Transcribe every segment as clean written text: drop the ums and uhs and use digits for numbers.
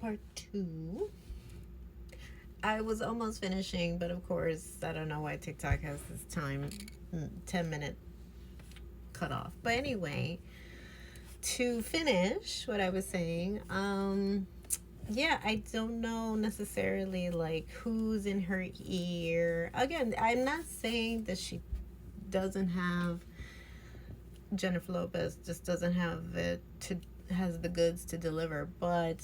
part 2. I was almost finishing, but of course, I don't know why TikTok has this 10-minute cutoff. But anyway, to finish what I was saying, yeah, I don't know necessarily like who's in her ear. Again, I'm not saying that she doesn't have Jennifer Lopez just doesn't have it to has the goods to deliver, but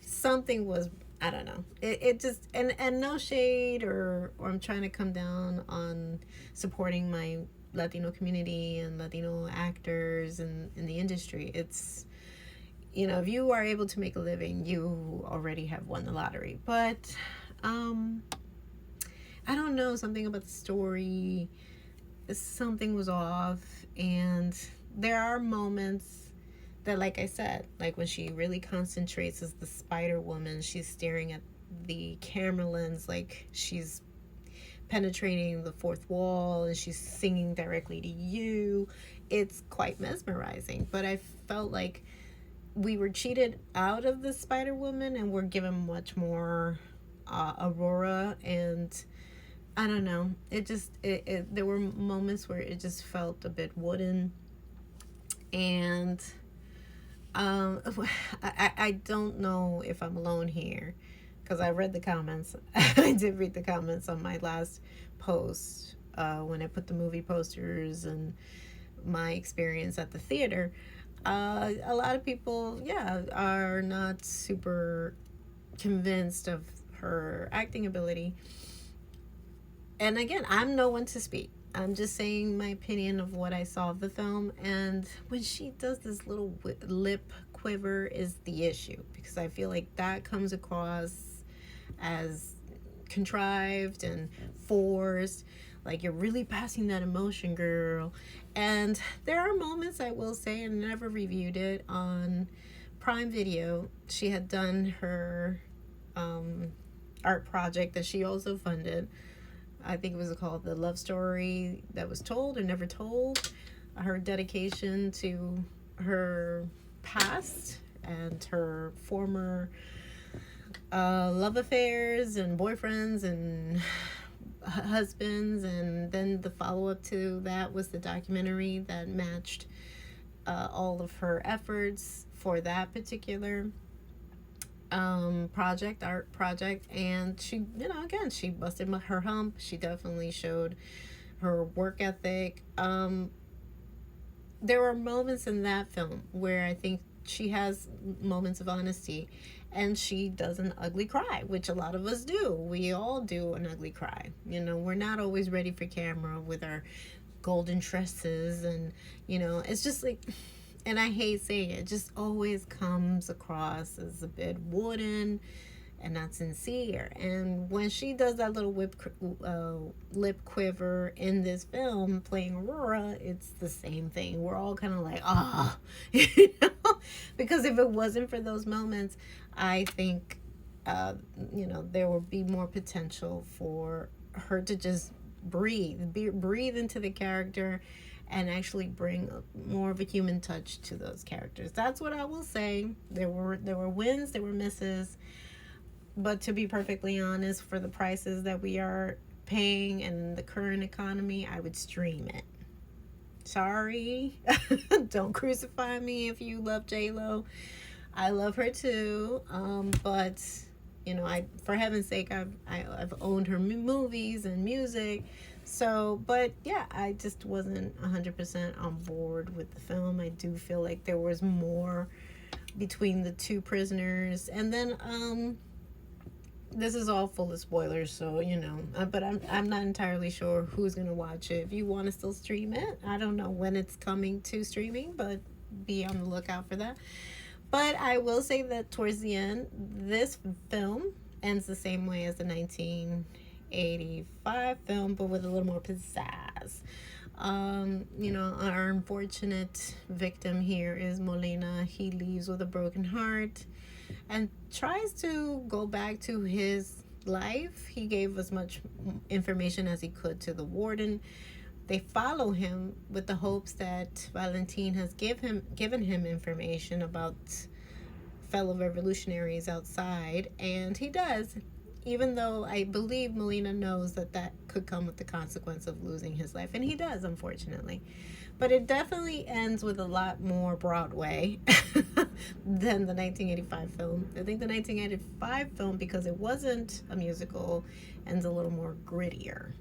something was, I don't know. It just, and no shade, or I'm trying to come down on supporting my Latino community and Latino actors in the industry. It's, if you are able to make a living, you already have won the lottery. But um I don't know, something about the story, something was off. And there are moments that, like I said, like when she really concentrates as the Spider Woman, she's staring at the camera lens like she's penetrating the fourth wall and she's singing directly to you. It's quite mesmerizing. But I felt like we were cheated out of the Spider Woman and we're given much more Aurora. And I don't know. It just there were moments where it just felt a bit wooden. And I don't know if I'm alone here because I read the comments. I did read the comments on my last post when I put the movie posters and my experience at the theater. A lot of people, yeah, are not super convinced of her acting ability. And again, I'm no one to speak. I'm just saying my opinion of what I saw of the film. And when she does this little lip quiver is the issue, because I feel like that comes across as contrived and forced. Like, you're really passing that emotion, girl. And there are moments, I will say, and I never reviewed it on Prime Video. She had done her art project that she also funded. I think it was called The Love Story That Was Told or Never Told. Her dedication to her past and her former love affairs and boyfriends and husbands. And then the follow-up to that was the documentary that matched all of her efforts for that particular art project. And she, again, she busted her hump. She definitely showed her work ethic. There were moments in that film where I think she has moments of honesty, and she does an ugly cry, which a lot of us do. We all do an ugly cry. We're not always ready for camera with our golden tresses, and it's just like, and I hate saying it, just always comes across as a bit wooden and not sincere. And when she does that little lip quiver in this film playing Aurora, it's the same thing. We're all kind of like, because if it wasn't for those moments, I think, there would be more potential for her to just breathe into the character and actually bring more of a human touch to those characters. That's what I will say. There were wins, there were misses, but to be perfectly honest, for the prices that we are paying and the current economy, I would stream it. Sorry, don't crucify me if you love J-Lo. I love her too, but for heaven's sake, I've owned her movies and music. So, but yeah, I just wasn't 100% on board with the film. I do feel like there was more between the two prisoners. And then, this is all full of spoilers, so, but I'm not entirely sure who's going to watch it. If you want to still stream it, I don't know when it's coming to streaming, but be on the lookout for that. But I will say that towards the end, this film ends the same way as the 1985 film, but with a little more pizzazz. Our unfortunate victim here is Molina. He leaves with a broken heart and tries to go back to his life. He gave as much information as he could to the warden. They follow him with the hopes that Valentine has given him information about fellow revolutionaries outside, and he does, even though I believe Molina knows that that could come with the consequence of losing his life, and he does, unfortunately. But it definitely ends with a lot more Broadway than the 1985 film. I think the 1985 film, because it wasn't a musical, ends a little more grittier.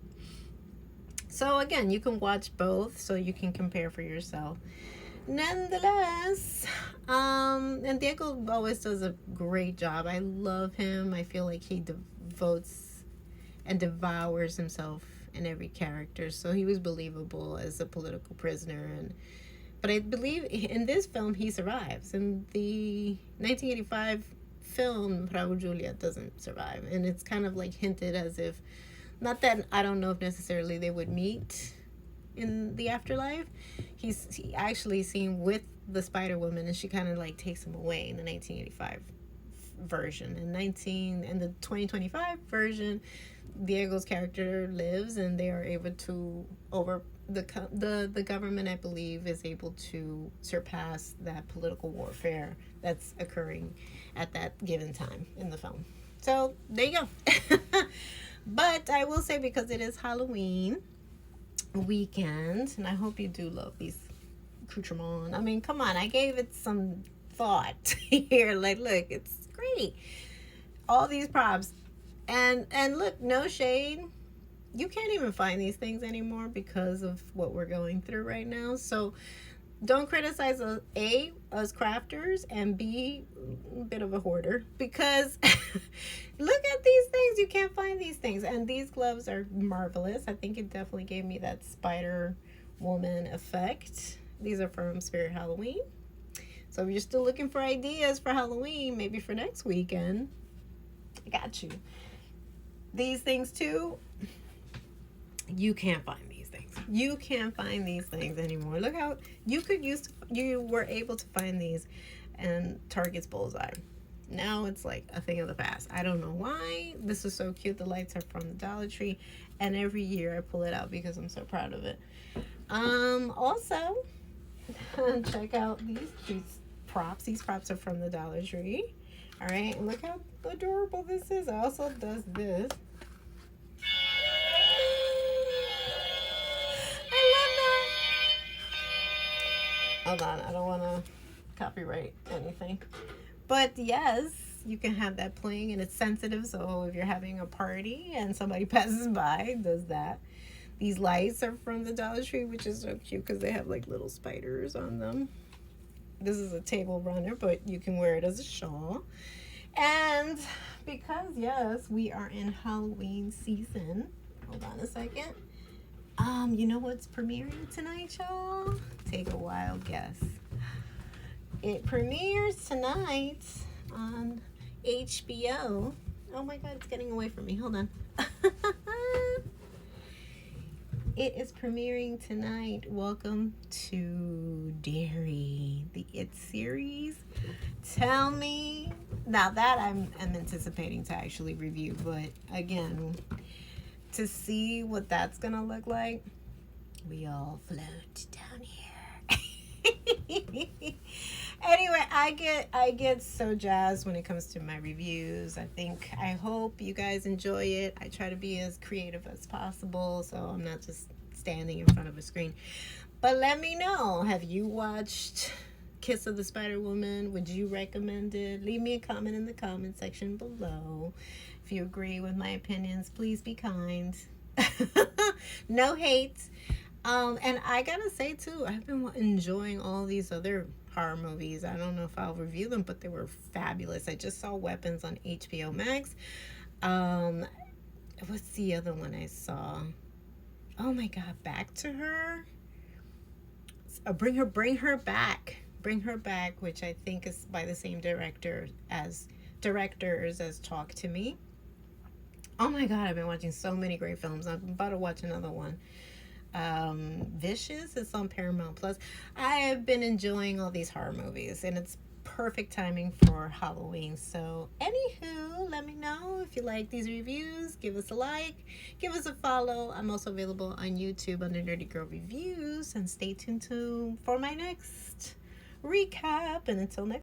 So again, you can watch both so you can compare for yourself. Nonetheless, and Diego always does a great job. I love him. I feel like he devotes and devours himself in every character. So he was believable as a political prisoner, and but I believe in this film he survives. In the 1985 film, Raul Julia doesn't survive, and it's kind of like hinted as if, not that I don't know if necessarily they would meet in the afterlife. He actually seen with the Spider Woman, and she kind of like takes him away in the 1985 version. In the 2025 version, Diego's character lives, and they are able to the government, I believe, is able to surpass that political warfare that's occurring at that given time in the film. So there you go. But I will say, because it is Halloween weekend, and I hope you do love these accoutrements. I mean, come on, I gave it some thought here. Like, look, it's great. All these props. And look, no shade. You can't even find these things anymore because of what we're going through right now. So don't criticize us crafters, and B, a bit of a hoarder, because look at these things. You can't find these things. And these gloves are marvelous. I think it definitely gave me that Spider Woman effect. These are from Spirit Halloween. So if you're still looking for ideas for Halloween, maybe for next weekend, I got you. These things too, you can't find these things. You can't find these things anymore. Look how you were able to find these and Target's Bullseye. Now it's like a thing of the past. I don't know why. This is so cute. The lights are from the Dollar Tree, and every year I pull it out because I'm so proud of it. Also, check out these props. These props are from the Dollar Tree. All right, and look how adorable this is. It also does this. I love that. Hold on, I don't want to copyright anything. But yes, you can have that playing, and it's sensitive, so if you're having a party and somebody passes by, it does that. These lights are from the Dollar Tree, which is so cute because they have like little spiders on them. This is a table runner, but you can wear it as a shawl. And because, yes, we are in Halloween season. Hold on a second. You know what's premiering tonight, y'all? Take a wild guess. It premieres tonight on HBO. Oh my God, it's getting away from me. Hold on. It is premiering tonight. Welcome to Derry, the It series. Tell me. Now that I'm anticipating to actually review, but again, to see what that's going to look like, we all float down here. Anyway, I get so jazzed when it comes to my reviews. I hope you guys enjoy it. I try to be as creative as possible, so I'm not just standing in front of a screen. But let me know, have you watched Kiss of the Spider Woman? Would you recommend it? Leave me a comment in the comment section below. If you agree with my opinions, please be kind. No hate. And I gotta say too, I've been enjoying all these other horror movies. I don't know if I'll review them, but they were fabulous. I just saw Weapons on HBO Max. What's the other one I saw? Oh my God, Back to Her. Bring her back, which I think is by the same directors as Talk to Me. Oh my God, I've been watching so many great films. I'm about to watch another one. Vicious is on Paramount Plus. I have been enjoying all these horror movies, and it's perfect timing for Halloween. So anywho, let me know if you like these reviews. Give us a like, give us a follow. I'm also available on YouTube under Nerdygirlreviews, and stay tuned for my next recap. And until next